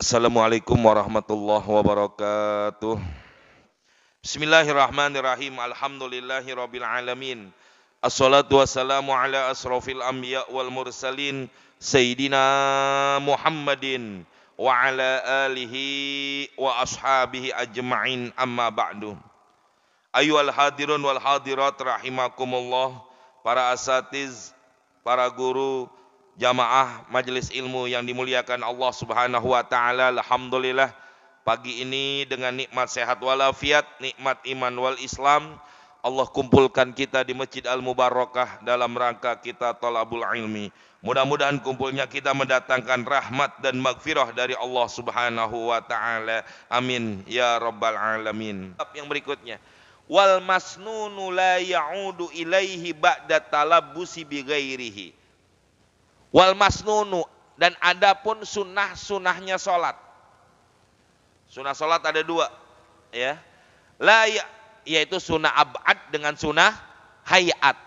Assalamualaikum warahmatullahi wabarakatuh. Bismillahirrahmanirrahim. Alhamdulillahirabbil alamin. Assalatu wassalamu ala asrofil anbiya wal mursalin Sayyidina Muhammadin wa ala alihi wa ashabihi ajma'in, amma ba'du. Ayyuhal hadirun wal hadirat rahimakumullah, para asatiz, para guru, jamaah majelis ilmu yang dimuliakan Allah Subhanahu wa taala. Alhamdulillah, pagi ini dengan nikmat sehat walafiat, nikmat iman wal Islam, Allah kumpulkan kita di Masjid Al-Mubarakah dalam rangka kita thalabul ilmi. Mudah-mudahan kumpulnya kita mendatangkan rahmat dan maghfirah dari Allah Subhanahu wa taala. Amin ya rabbal alamin. Yang berikutnya, wal masnunu la ya'udu ilaihi ba'da talabbusi bi ghairihi. Wal masnunu, dan adapun sunnah-sunnahnya sholat. Sunnah sholat ada dua, ya. Yaitu sunnah ab'ad dengan sunnah hayat.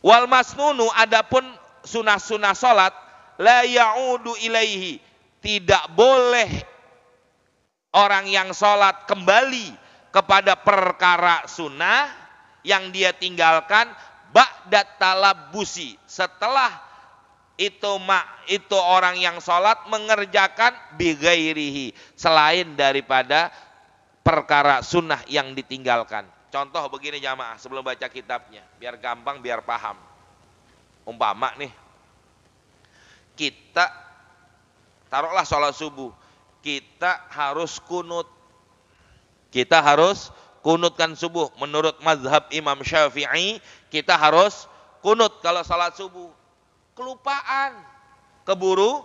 Wal masnunu, adapun sunnah-sunnah sholat, la ya'udu ilaihi, tidak boleh orang yang sholat kembali kepada perkara sunnah yang dia tinggalkan ba'da talabbusi, setelah itu orang yang sholat mengerjakan bighairihi, selain daripada perkara sunnah yang ditinggalkan. Contoh begini jamaah, sebelum baca kitabnya biar gampang, biar paham. Umpama nih, kita taruhlah sholat subuh, kita harus kunut. Kita harus kunutkan subuh. Menurut mazhab Imam Syafi'i, kita harus kunut kalau salat subuh. Kelupaan, keburu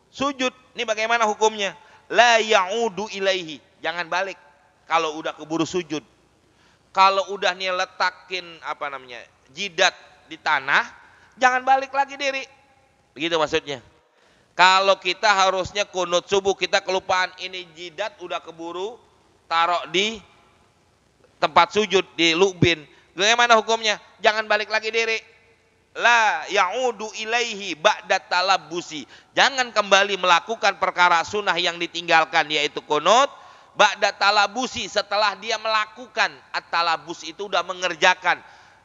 sujud. Ini bagaimana hukumnya? La ya'udu ilaihi, jangan balik kalau udah keburu sujud. Kalau udah nih letakin jidat di tanah, jangan balik lagi diri. Begitu maksudnya. Kalau kita harusnya kunut subuh, kita kelupaan, ini jidat udah keburu taruh di tempat sujud, di lubin. Bagaimana hukumnya? Jangan balik lagi diri. La ya'udu ilaihi ba'da talabbusi. Jangan kembali melakukan perkara sunnah yang ditinggalkan, yaitu kunut. Ba'da talabbusi, setelah dia melakukan. At-talabbus itu udah mengerjakan.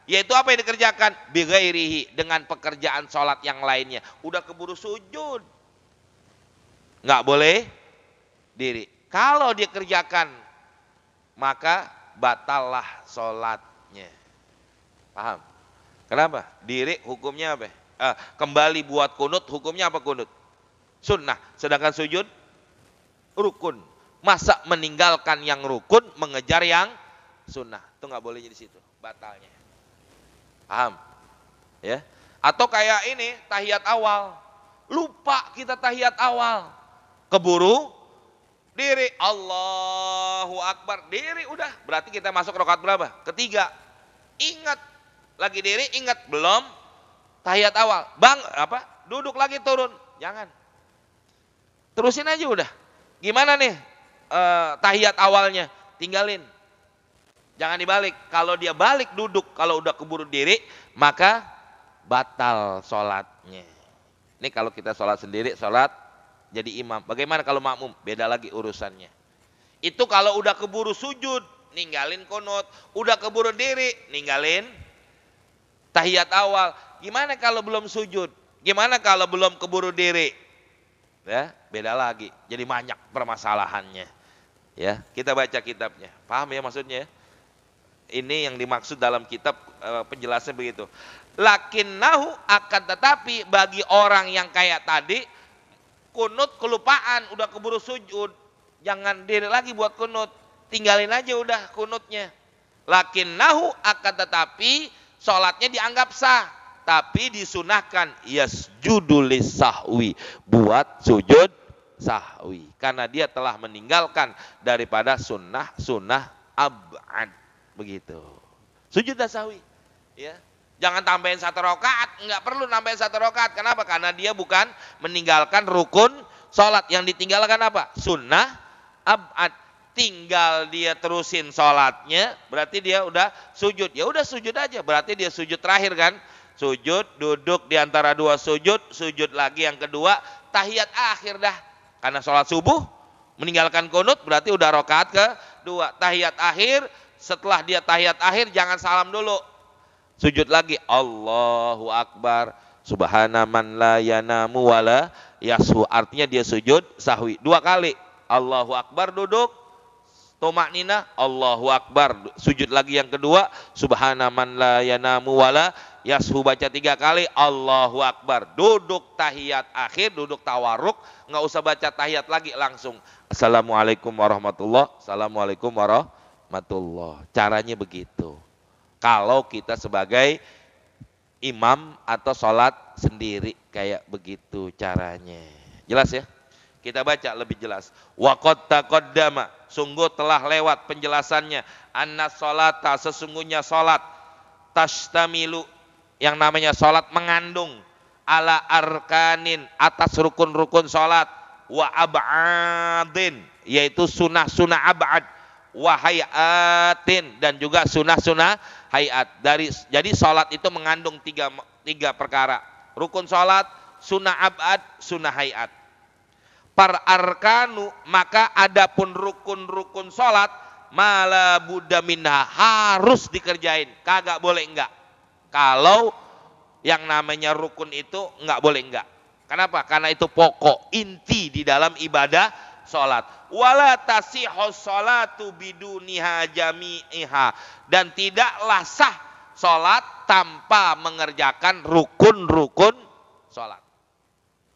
Yaitu apa yang dikerjakan? Bighairihi, dengan pekerjaan sholat yang lainnya. Udah keburu sujud, nggak boleh diri. Kalau dia kerjakan, maka batallah sholatnya. Paham? Kenapa? Diri hukumnya apa? Kembali buat kunut, hukumnya apa kunut? Sunnah. Sedangkan sujud rukun. Masa meninggalkan yang rukun mengejar yang sunnah? Itu nggak boleh di situ, batalnya. Paham? Ya? Atau kayak ini tahiyat awal, lupa kita tahiyat awal, keburu diri, Allahu Akbar, diri udah, berarti kita masuk rakaat berapa? Ketiga. Ingat lagi diri, ingat belum tahiyat awal, duduk lagi, turun, jangan, terusin aja udah. Gimana nih tahiyat awalnya, tinggalin, jangan dibalik. Kalau dia balik duduk, kalau udah keburu diri, maka batal sholatnya. Ini kalau kita sholat sendiri, sholat jadi imam. Bagaimana kalau makmum? Beda lagi urusannya. Itu kalau udah keburu sujud, ninggalin kunut. Udah keburu diri, ninggalin tahiyat awal. Gimana kalau belum sujud? Gimana kalau belum keburu diri? Ya, beda lagi. Jadi banyak permasalahannya. Ya, kita baca kitabnya. Paham ya maksudnya? Ini yang dimaksud dalam kitab, penjelasan begitu. Lakinnahu, akan tetapi bagi orang yang kayak tadi, kunut kelupaan, udah keburu sujud, jangan diri lagi buat kunut, tinggalin aja udah kunutnya. Lakinnahu, akan tetapi sholatnya dianggap sah, tapi disunahkan yasjudu lisahwi, buat sujud sahwi, karena dia telah meninggalkan daripada sunnah ab'ad. Begitu. Sujud sahwi, ya. Jangan tambahin 1 rakaat, enggak perlu nambahin 1 rakaat. Kenapa? Karena dia bukan meninggalkan rukun sholat. Yang ditinggalkan apa? Sunnah ab'ad. Tinggal dia terusin sholatnya, berarti dia udah sujud. Ya udah sujud aja, berarti dia sujud terakhir kan? Sujud, duduk di antara 2 sujud, sujud lagi yang kedua, tahiyat akhir dah. Karena sholat subuh meninggalkan kunut berarti udah rakaat kedua. Tahiyat akhir, setelah dia tahiyat akhir jangan salam dulu. Sujud lagi, Allahu Akbar. Subhana man la yanamu wala yashu. Artinya dia sujud sahwi 2 kali. Allahu Akbar duduk, tomak nina, Allahu Akbar. Sujud lagi yang kedua, Subhana man la yanamu wala yashu, baca 3 kali, Allahu Akbar. Duduk tahiyat akhir, duduk tawarruk, nggak usah baca tahiyat lagi, langsung Assalamualaikum warahmatullah, Assalamualaikum warahmatullah. Caranya begitu. Kalau kita sebagai imam atau sholat sendiri kayak begitu caranya. Jelas ya? Kita baca lebih jelas. Wa qad taqaddama, sungguh telah lewat penjelasannya. Anna sholata, sesungguhnya sholat, tashtamilu, yang namanya sholat mengandung, ala arkanin, atas rukun-rukun sholat, wa ab'adin, yaitu sunnah-sunnah ab'ad, wa hayatin, dan juga sunnah-sunnah hayat. Jadi sholat itu mengandung tiga perkara. Rukun sholat, sunnah ab'ad, sunnah hayat. Par arkanu, maka adapun rukun-rukun sholat, mala buddha minha, harus dikerjain, kagak boleh enggak. Kalau yang namanya rukun itu enggak boleh enggak. Kenapa? Karena itu pokok, inti di dalam ibadah sholat. Wala tasihhu sholatu biduniha jami'iha, dan tidaklah sah sholat tanpa mengerjakan rukun-rukun sholat.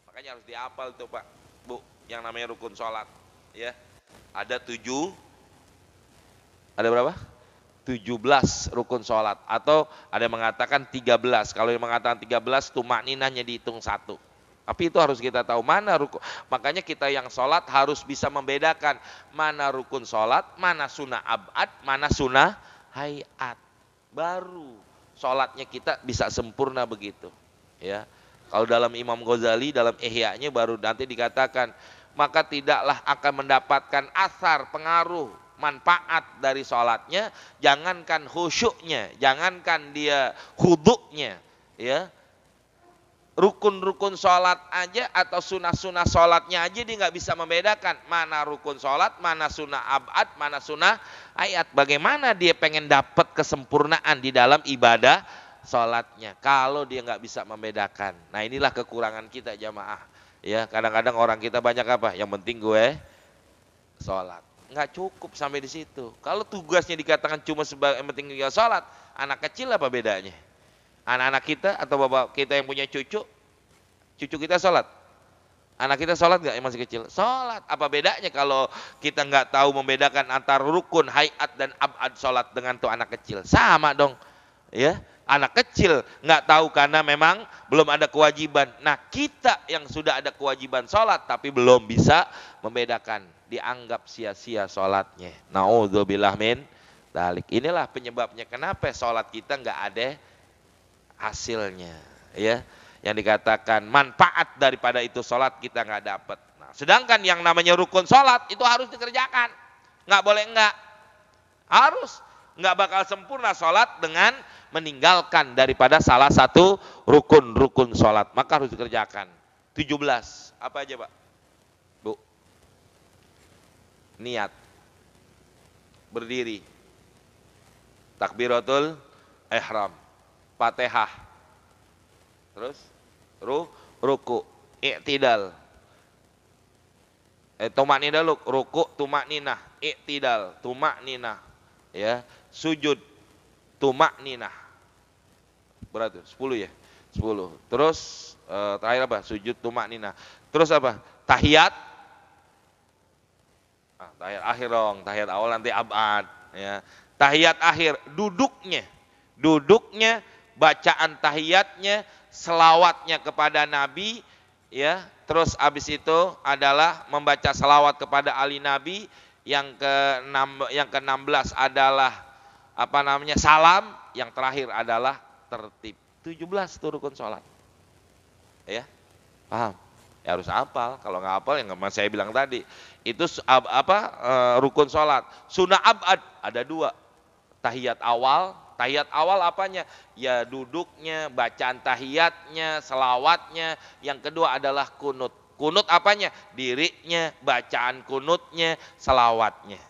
Makanya harus dihafal tuh Pak, Bu, yang namanya rukun sholat. Ya, ada 7, ada berapa? 17 rukun sholat, atau ada yang mengatakan 13. Kalau yang mengatakan 13, tumakninahnya dihitung 1. Tapi itu harus kita tahu mana rukun. Makanya kita yang sholat harus bisa membedakan mana rukun sholat, mana sunnah abad, mana sunnah hayat. Baru sholatnya kita bisa sempurna begitu. Ya, kalau dalam Imam Ghazali dalam Ihya-nya baru nanti dikatakan, maka tidaklah akan mendapatkan asar, pengaruh, manfaat dari sholatnya, jangankan khusyuknya, jangankan dia khuduknya, ya, rukun-rukun sholat aja atau sunnah-sunnah sholatnya aja dia nggak bisa membedakan mana rukun sholat, mana sunnah abad, mana sunnah ayat. Bagaimana dia pengen dapat kesempurnaan di dalam ibadah sholatnya kalau dia nggak bisa membedakan? Nah, inilah kekurangan kita jamaah. Ya, kadang-kadang orang kita banyak apa? Yang penting gue sholat. Nggak cukup sampai di situ. Kalau tugasnya dikatakan cuma sebagai yang penting dia sholat, anak kecil apa bedanya? Anak-anak kita atau bapak kita yang punya cucu kita sholat. Anak kita sholat nggak yang masih kecil? Sholat. Apa bedanya kalau kita nggak tahu membedakan antara rukun, hayat dan abad sholat dengan tuh anak kecil? Sama dong. Ya, anak kecil nggak tahu karena memang belum ada kewajiban. Nah, kita yang sudah ada kewajiban sholat tapi belum bisa membedakan, dianggap sia-sia sholatnya. Naudzubillah min dzalik. Inilah penyebabnya kenapa sholat kita nggak ada hasilnya, ya, yang dikatakan manfaat daripada itu sholat kita nggak dapat. Nah, sedangkan yang namanya rukun sholat itu harus dikerjakan, nggak boleh enggak, harus. Nggak bakal sempurna sholat dengan meninggalkan daripada salah satu rukun sholat, maka harus dikerjakan. 17 apa aja Pak, Bu? Niat, berdiri, takbiratul ihram, Fatihah, terus ruku, i'tidal, tumakninah dulu, ruku, tumakninah, i'tidal, tumakninah, ya, sujud, tumakninah, berarti 10 ya, 10. Terus terakhir apa? Sujud, tumakninah. Terus apa? Tahiyat, tahiyat akhir dong, tahiyat awal nanti abad, ya. Tahiyat akhir, duduknya, bacaan tahiyatnya, selawatnya kepada Nabi, ya. Terus habis itu adalah membaca selawat kepada Ali Nabi. Yang ke-16 adalah apa namanya? Salam. Yang terakhir adalah tertib. 17 itu rukun sholat. Ya, paham? Ya harus hafal. Kalau nggak hafal yang saya bilang tadi, itu rukun sholat. Sunnah abad ada 2. Tahiyat awal apanya? Ya duduknya, bacaan tahiyatnya, selawatnya. Yang kedua adalah kunut. Kunut apanya? Dirinya, bacaan kunutnya, salawatnya.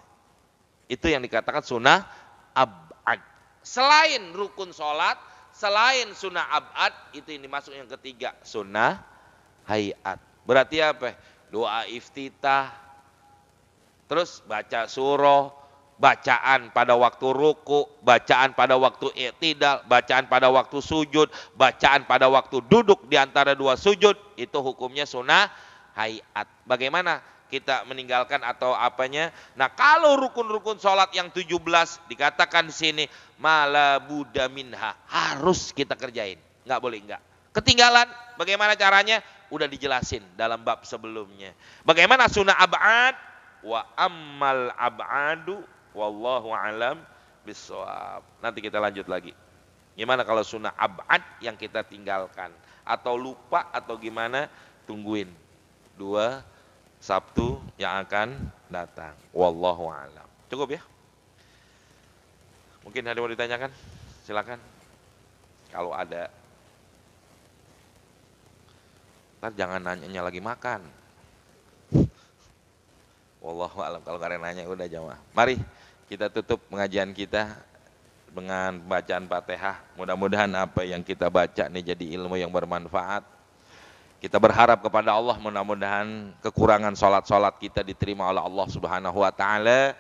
Itu yang dikatakan sunnah ab'ad. Selain rukun sholat, selain sunnah ab'ad, itu yang dimasuk yang ketiga, sunnah hayat. Berarti apa? Doa iftitah, terus baca surah, bacaan pada waktu ruku, bacaan pada waktu i'tidal, bacaan pada waktu sujud, bacaan pada waktu duduk di antara dua sujud, itu hukumnya sunnah hayat. Bagaimana kita meninggalkan atau apanya? Nah, kalau rukun-rukun sholat yang 17 dikatakan di sini mala buddha minha, harus kita kerjain, nggak boleh enggak. Ketinggalan, bagaimana caranya? Udah dijelasin dalam bab sebelumnya. Bagaimana sunnah ab'ad? Wa ammal ab'adu wallahu alam bissawab. Nanti kita lanjut lagi. Gimana kalau sunnah ab'ad yang kita tinggalkan atau lupa atau gimana? Tungguin 2 Sabtu yang akan datang. Wallahu alam. Cukup ya? Mungkin ada yang mau ditanyakan? Silakan. Kalau ada. Ntar jangan nanyanya lagi makan. Wallahu alam. Kalau kalian nanya udah jamaah. Mari kita tutup pengajian kita dengan bacaan Fatihah. Mudah-mudahan apa yang kita baca ini jadi ilmu yang bermanfaat. Kita berharap kepada Allah, mudah-mudahan kekurangan sholat-sholat kita diterima oleh Allah Subhanahu wa Ta'ala,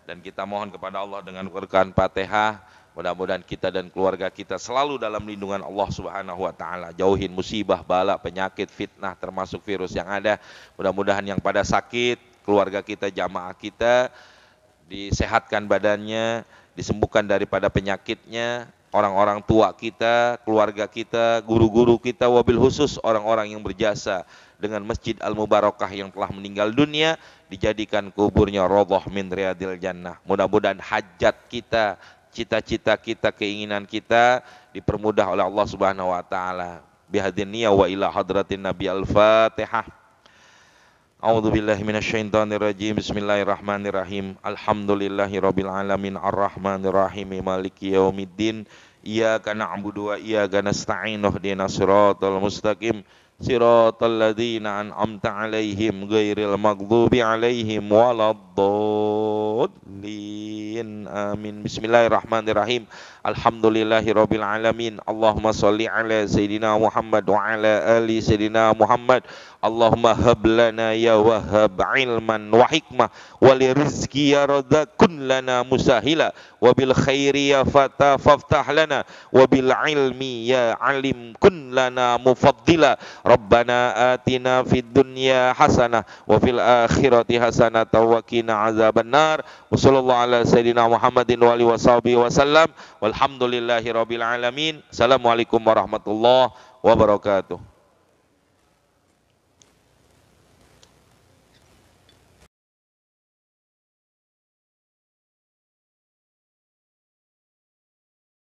dan kita mohon kepada Allah dengan berkat Fatihah, mudah-mudahan kita dan keluarga kita selalu dalam lindungan Allah Subhanahu wa Ta'ala. Jauhin musibah, bala, penyakit, fitnah, termasuk virus yang ada. Mudah-mudahan yang pada sakit, keluarga kita, jamaah kita disehatkan badannya, disembuhkan daripada penyakitnya. Orang-orang tua kita, keluarga kita, guru-guru kita, wabil khusus orang-orang yang berjasa dengan Masjid Al-Mubarakah yang telah meninggal dunia, dijadikan kuburnya radhah min riyadil jannah. Mudah-mudahan hajat kita, cita-cita kita, keinginan kita dipermudah oleh Allah Subhanahu wa Ta'ala. Bihadin niyya wa ila hadratin Nabi Al-Fatihah. A'udzu billahi minasyaitonir rajim. Bismillahirrahmanirrahim. Alhamdulillahirabbil alamin arrahmanir rahim maliki yaumiddin. Iyyaka na'budu wa iyyaka nasta'in. Ihdinas siratal mustaqim. Siratal ladzina an'amta 'alaihim ghairil maghdubi 'alaihim waladdallin. Amin. Bismillahirrahmanirrahim. Alhamdulillahirabbil alamin. Allahumma shalli ala sayidina Muhammad wa ala ali sayidina Muhammad. Allahumma hab lana ya wahhab ilman wa hikmah wa li rizki ya radakun lana musahila wa bil khairi ya fata faftah lana wa bil ilmi ya alim kun lana mufaddila. Rabbana atina fid dunya hasanah wa fil akhirati hasanah wa qina azabannar. Wa sallallahu ala sayidina Muhammadin wa alihi washabihi wasallam. Walhamdulillahi rabbil alamin. Assalamualaikum warahmatullahi wabarakatuh.